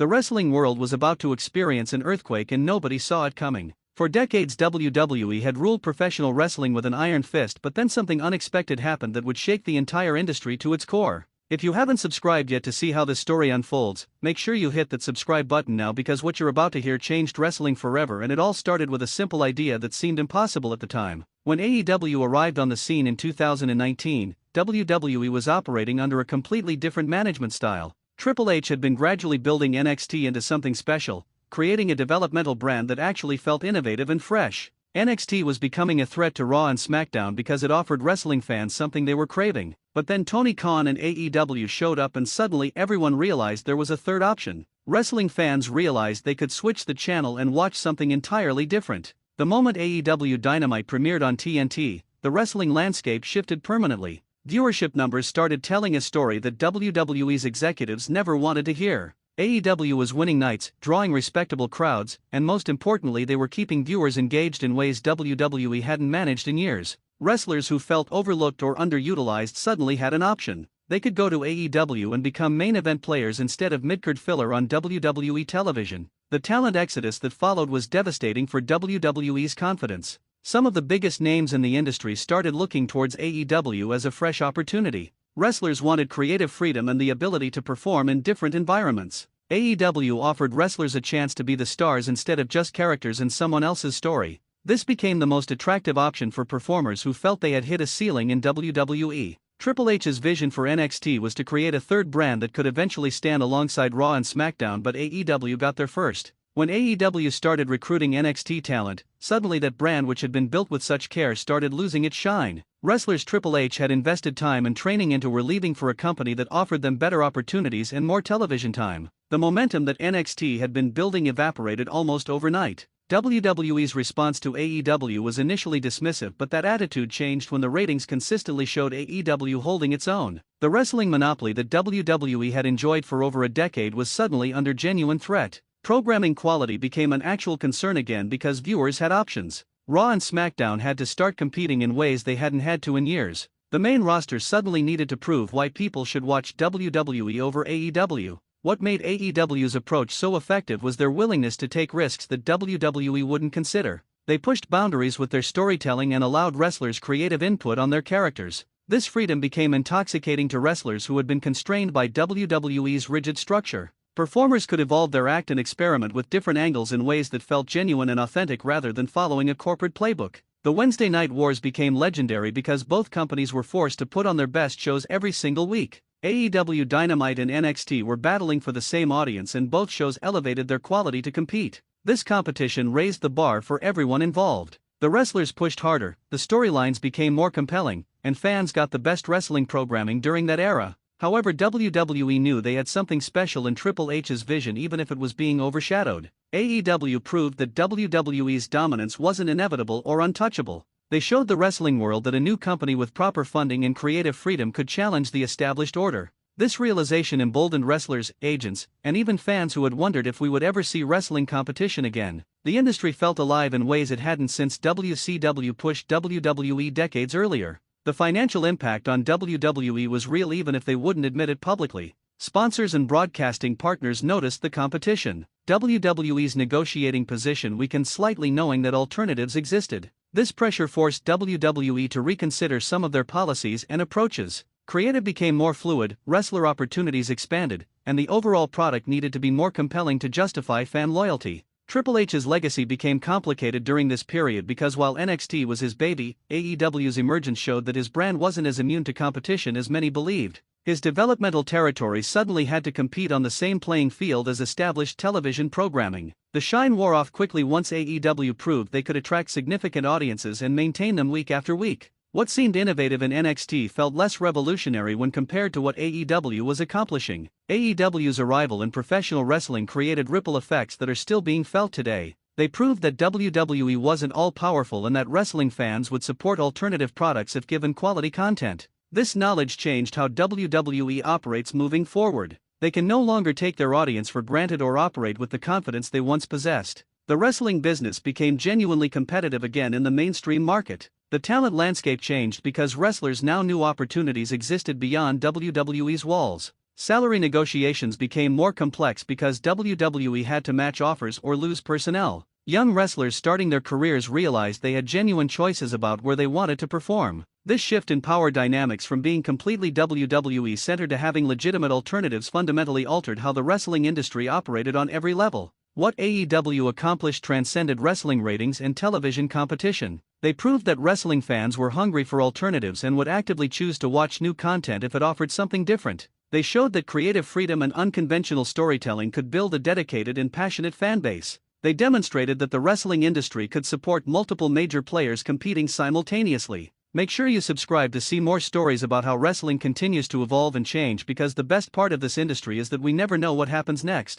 The wrestling world was about to experience an earthquake and nobody saw it coming. For decades WWE had ruled professional wrestling with an iron fist, but then something unexpected happened that would shake the entire industry to its core. If you haven't subscribed yet to see how this story unfolds, make sure you hit that subscribe button now, because what you're about to hear changed wrestling forever, and it all started with a simple idea that seemed impossible at the time. When AEW arrived on the scene in 2019, WWE was operating under a completely different management style. Triple H had been gradually building NXT into something special, creating a developmental brand that actually felt innovative and fresh. NXT was becoming a threat to Raw and SmackDown because it offered wrestling fans something they were craving. But then Tony Khan and AEW showed up, and suddenly everyone realized there was a third option. Wrestling fans realized they could switch the channel and watch something entirely different. The moment AEW Dynamite premiered on TNT, the wrestling landscape shifted permanently. Viewership numbers started telling a story that WWE's executives never wanted to hear. AEW was winning nights, drawing respectable crowds, and most importantly, they were keeping viewers engaged in ways WWE hadn't managed in years. Wrestlers who felt overlooked or underutilized suddenly had an option. They could go to AEW and become main event players instead of mid-card filler on WWE television. The talent exodus that followed was devastating for WWE's confidence. Some of the biggest names in the industry started looking towards AEW as a fresh opportunity. Wrestlers wanted creative freedom and the ability to perform in different environments. AEW offered wrestlers a chance to be the stars instead of just characters in someone else's story. This became the most attractive option for performers who felt they had hit a ceiling in WWE. Triple H's vision for NXT was to create a third brand that could eventually stand alongside Raw and SmackDown, but AEW got there first. When AEW started recruiting NXT talent, suddenly that brand, which had been built with such care, started losing its shine. Wrestlers Triple H had invested time and training into were leaving for a company that offered them better opportunities and more television time. The momentum that NXT had been building evaporated almost overnight. WWE's response to AEW was initially dismissive, but that attitude changed when the ratings consistently showed AEW holding its own. The wrestling monopoly that WWE had enjoyed for over a decade was suddenly under genuine threat. Programming quality became an actual concern again because viewers had options. Raw and SmackDown had to start competing in ways they hadn't had to in years. The main roster suddenly needed to prove why people should watch WWE over AEW. What made AEW's approach so effective was their willingness to take risks that WWE wouldn't consider. They pushed boundaries with their storytelling and allowed wrestlers creative input on their characters. This freedom became intoxicating to wrestlers who had been constrained by WWE's rigid structure. Performers could evolve their act and experiment with different angles in ways that felt genuine and authentic rather than following a corporate playbook. The Wednesday Night Wars became legendary because both companies were forced to put on their best shows every single week. AEW Dynamite and NXT were battling for the same audience, and both shows elevated their quality to compete. This competition raised the bar for everyone involved. The wrestlers pushed harder, the storylines became more compelling, and fans got the best wrestling programming during that era. However, WWE knew they had something special in Triple H's vision, even if it was being overshadowed. AEW proved that WWE's dominance wasn't inevitable or untouchable. They showed the wrestling world that a new company with proper funding and creative freedom could challenge the established order. This realization emboldened wrestlers, agents, and even fans who had wondered if we would ever see wrestling competition again. The industry felt alive in ways it hadn't since WCW pushed WWE decades earlier. The financial impact on WWE was real, even if they wouldn't admit it publicly. Sponsors and broadcasting partners noticed the competition. WWE's negotiating position weakened slightly, knowing that alternatives existed. This pressure forced WWE to reconsider some of their policies and approaches. Creative became more fluid, wrestler opportunities expanded, and the overall product needed to be more compelling to justify fan loyalty. Triple H's legacy became complicated during this period because while NXT was his baby, AEW's emergence showed that his brand wasn't as immune to competition as many believed. His developmental territory suddenly had to compete on the same playing field as established television programming. The shine wore off quickly once AEW proved they could attract significant audiences and maintain them week after week. What seemed innovative in NXT felt less revolutionary when compared to what AEW was accomplishing. AEW's arrival in professional wrestling created ripple effects that are still being felt today. They proved that WWE wasn't all-powerful and that wrestling fans would support alternative products if given quality content. This knowledge changed how WWE operates moving forward. They can no longer take their audience for granted or operate with the confidence they once possessed. The wrestling business became genuinely competitive again in the mainstream market. The talent landscape changed because wrestlers now knew opportunities existed beyond WWE's walls. Salary negotiations became more complex because WWE had to match offers or lose personnel. Young wrestlers starting their careers realized they had genuine choices about where they wanted to perform. This shift in power dynamics from being completely WWE-centered to having legitimate alternatives fundamentally altered how the wrestling industry operated on every level. What AEW accomplished transcended wrestling ratings and television competition. They proved that wrestling fans were hungry for alternatives and would actively choose to watch new content if it offered something different. They showed that creative freedom and unconventional storytelling could build a dedicated and passionate fan base. They demonstrated that the wrestling industry could support multiple major players competing simultaneously. Make sure you subscribe to see more stories about how wrestling continues to evolve and change, because the best part of this industry is that we never know what happens next.